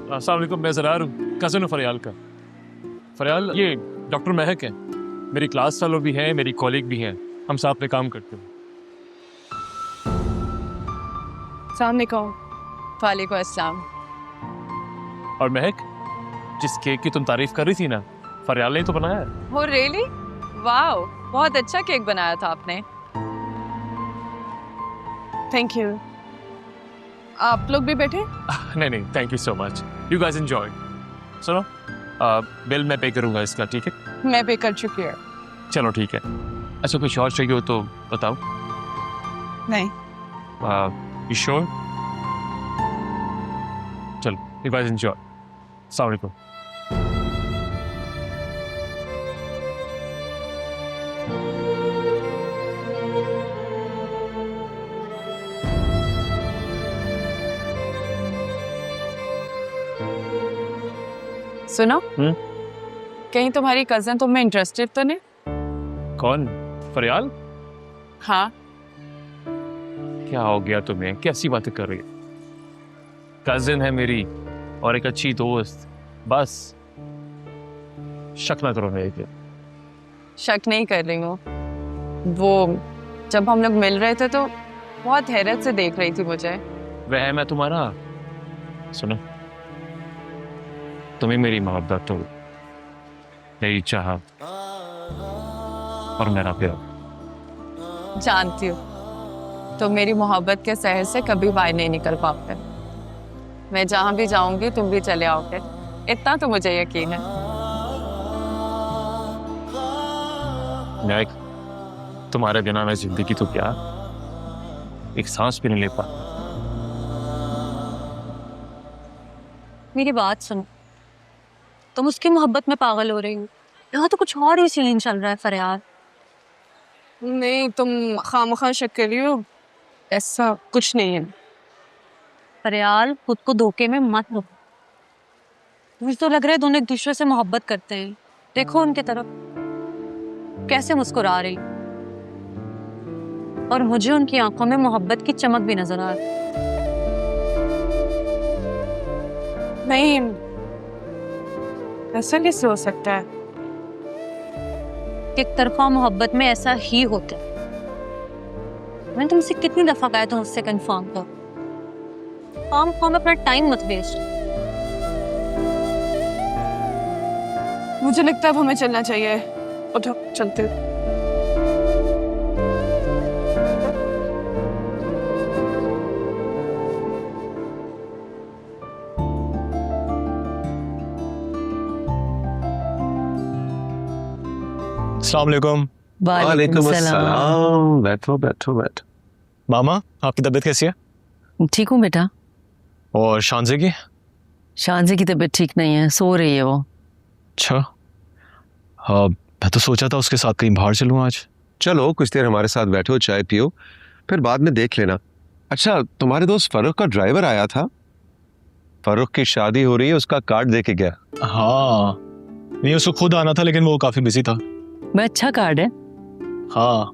अस्सलाम वालेकुम, मैं ज़रार हूँ, कज़न हूँ फरियाल का। फरियाल ये डॉक्टर महक है, मेरी क्लास फेलो भी है, मेरी कॉलीग भी है, हम साथ में काम करते हैं। वालेकुम अस्सलाम। और महक, जिस केक की तुम तारीफ कर रही थी ना, फरियाल ने ही तो बनाया है। हो रियली? वाओ, बहुत अच्छा केक बनाया था आपने। Thank you. आप लोग भी बैठे? नहीं नहीं, thank you so much, you guys enjoy. सुनो, बिल मैं पे करूँगा इसका, ठीक है? मैं पे कर चुकी हूँ। चलो ठीक है। अच्छा कुछ और चाहिए हो तो बताओ। नहीं। You sure? चलो, यू गाइस एंजॉय। अस्सलाम वालेकुम। सुनो, कहीं तुम्हारी कजन तुम में इंटरेस्टेड तो नहीं? कौन? फरियाल? हाँ। क्या हो गया तुम्हें, कैसी बातें कर रही हो? कजिन है मेरी और एक अच्छी दोस्त, बस शक ना करो मेरे पे। शक नहीं कर रही हूँ। वो जब हम लोग मिल रहे थे तो बहुत हैरत से देख रही थी मुझे। वह मैं तुम्हारा। सुनो, तुम्हें मेरी मोहब्बत हो, मेरी चाहत और मेरा प्यार। जानती हूँ तो मेरी मोहब्बत के शहर से कभी बाहर नहीं निकल पाते। मैं जहाँ भी जाऊंगी तुम भी चले आओगे, इतना तो मुझे यकीन है। मैं तुम्हारे बिना मैं जिंदगी तो क्या एक सांस भी नहीं ले पाता। मेरी बात सुनो, तुम उसकी मोहब्बत में पागल हो रही हो, यहाँ तो कुछ और ही सीन चल रहा है फरियाद। नहीं, तुम खामखा शक कर रही हो, ऐसा कुछ नहीं है। फरियाद, खुद को धोखे में मत लो। मुझे तो लग रहा है दोनों एक दूसरे से मोहब्बत करते हैं। देखो उनके तरफ कैसे मुस्कुरा रही, और मुझे उनकी आंखों में मोहब्बत की चमक भी नजर आ रही। नहीं, ऐसा कैसे हो सकता है? एक तरफा मोहब्बत में ऐसा ही होता है। मैंने तुमसे कितनी दफा कहा था उससे कंफर्म करो। काम अपना टाइम मत वेस्ट। मुझे लगता है अब हमें चलना चाहिए। उठो, चलते हैं। अस्सलाम वालेकुम। वालेकुम अस्सलाम। बैठो बैठो बैठो। मामा, आपकी तबीयत कैसी है? ठीक हूँ बेटा। और शानजे की? शानजे की तबीयत ठीक नहीं है, सो रही है वो। अच्छा, हाँ मैं तो सोचा था उसके साथ कहीं बाहर चलूँ आज। चलो कुछ देर हमारे साथ बैठो, चाय पियो, फिर बाद में देख लेना। अच्छा, तुम्हारे दोस्त फरूख का ड्राइवर आया था। फरूख की शादी हो रही है, उसका कार्ड दे के गया। हाँ, नहीं उसको खुद आना था लेकिन वो काफी बिजी था। मैं अच्छा कार्ड है। हाँ,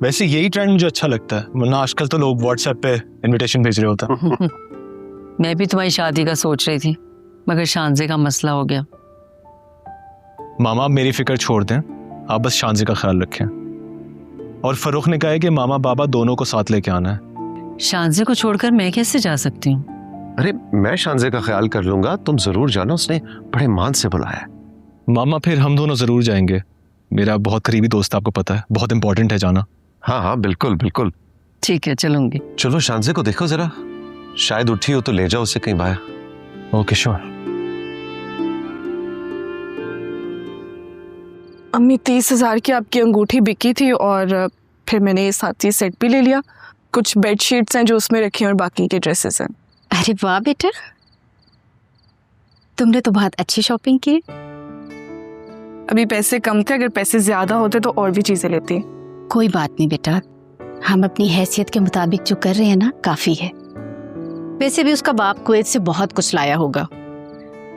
वैसे यही ट्रेंड मुझे अच्छा लगता है, वरना आजकल तो लोग व्हाट्सएप पे इनविटेशन भेज रहे होते हैं। मैं भी तुम्हारी शादी का सोच रही थी, मगर शानजे का मसला हो गया। मामा आप मेरी फिक्र छोड़ दें, आप बस शानजे का ख्याल रखें। और फरूख ने कहा है कि मामा बाबा दोनों को साथ लेके आना है। शानजे को छोड़कर मैं कैसे जा सकती हूँ? अरे मैं शानजे का ख्याल कर लूंगा, तुम जरूर जाना, उसने बड़े मान से बुलाया। मामा फिर हम दोनों जरूर जाएंगे, मेरा बहुत करीबी दोस्त, आपको पता है, बहुत इंपॉर्टेंट है जाना। हाँ हाँ बिल्कुल बिल्कुल। ठीक है, चलूंगी। चलो शानजे को देखो जरा, शायद उठी हो तो ले जाओ उसे कहीं बाहर। Okay sure. अम्मी 30,000 की आपकी अंगूठी बिकी थी और फिर मैंने साथ ही सेट भी ले लिया। कुछ बेडशीट्स हैं जो उसमें रखी हैं और बाकी के ड्रेसेस हैं। अरे वाह बेटा, तुमने तो बहुत अच्छी शॉपिंग की। अभी पैसे कम थे, अगर पैसे ज्यादा होते तो और भी चीजें लेती। कोई बात नहीं बेटा, हम अपनी हैसियत के मुताबिक जो कर रहे हैं ना काफी है। वैसे भी उसका बाप कुवैत से बहुत कुछ लाया होगा,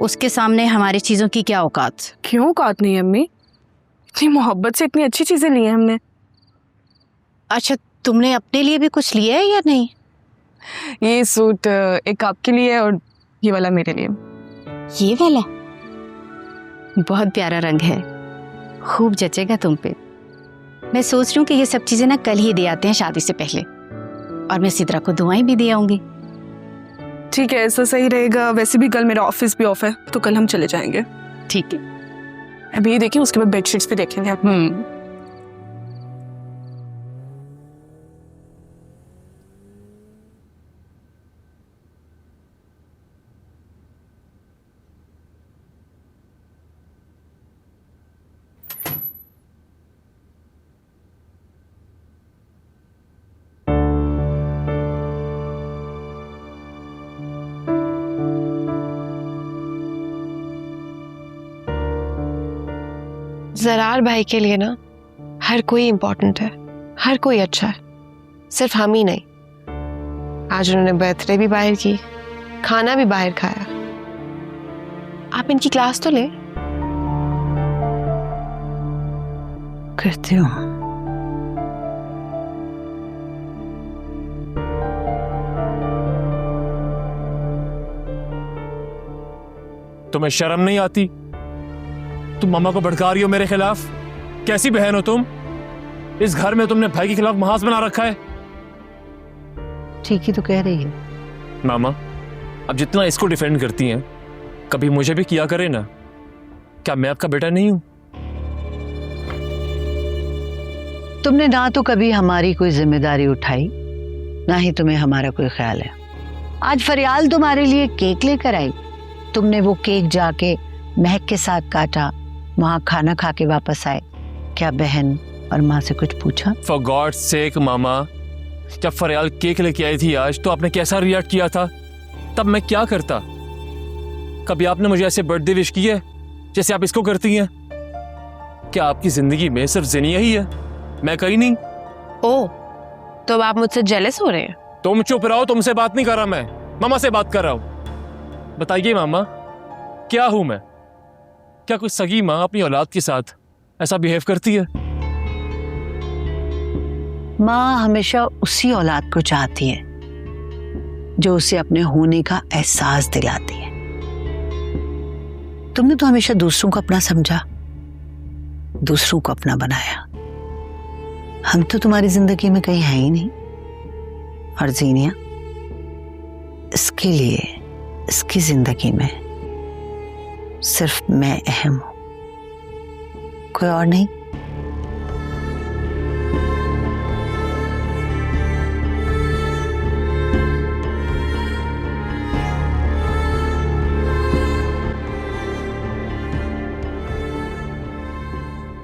उसके सामने हमारी चीजों की क्या औकात। क्यों औकात नहीं है अम्मी, इतनी मोहब्बत से इतनी अच्छी चीजें ली हैं हमने। अच्छा, तुमने अपने लिए भी कुछ लिया है या नहीं? ये सूट एक आपके लिए और ये वाला मेरे लिए। ये वाला बहुत प्यारा रंग है, खूब जचेगा तुम पे। मैं सोच रही हूँ कि ये सब चीजें ना कल ही दे आते हैं शादी से पहले, और मैं सिद्रा को दुआएं भी दे आऊंगी। ठीक है, ऐसा सही रहेगा। वैसे भी कल मेरा ऑफिस भी ऑफ है, तो कल हम चले जाएंगे। ठीक है। अभी ये देखिए, उसके बाद बेडशीट्स भी देखेंगे। जरार भाई के लिए ना हर कोई इम्पोर्टेंट है, हर कोई अच्छा है, सिर्फ हम ही नहीं। आज उन्होंने बर्थडे भी बाहर की, खाना भी बाहर खाया। आप इनकी क्लास तो ले। करती हूँ। तुम्हें शर्म नहीं आती? तुम मम्मा को भड़का रही हो मेरे खिलाफ। कैसी बहन हो तुम? इस घर में तुमने भाई के खिलाफ महाज बना रखा है। ठीक ही तो कह रही है। मामा, अब जितना इसको डिफेंड करती हैं, कभी मुझे भी किया करे ना। क्या मैं आपका बेटा नहीं हूं? तुमने ना तो कभी हमारी कोई जिम्मेदारी उठाई, ना ही तुम्हें हमारा कोई ख्याल है। आज फरियाल तुम्हारे लिए केक लेकर आई, तुमने वो केक जाके महक के साथ काटा, वहां खाना खा के वापस आए। क्या बहन और माँ से कुछ पूछा? फॉर गॉड सेक मामा, जब फरियाल केक लेके आई थी आज, तो आपने कैसा रिएक्ट किया था? तब मैं क्या करता? कभी आपने मुझे ऐसे बर्थडे विश की है जैसे आप इसको करती हैं? क्या आपकी जिंदगी में सिर्फ जिनिया ही है, मैं कहीं नहीं? ओ, तो अब आप मुझसे जेलस हो रहे हैं? तुम चुप रहो, तुमसे बात नहीं कर रहा मैं, मामा से बात कर रहा हूं। बताइए मामा, क्या हूं मैं? क्या कोई सगी माँ अपनी औलाद के साथ ऐसा बिहेव करती है? माँ हमेशा उसी औलाद को चाहती है जो उसे अपने होने का एहसास दिलाती है। तुमने तो हमेशा दूसरों को अपना समझा, दूसरों को अपना बनाया। हम तो तुम्हारी जिंदगी में कहीं है ही नहीं। और जीनिया, इसके लिए इसकी जिंदगी में सिर्फ मैं अहम हूं, कोई और नहीं।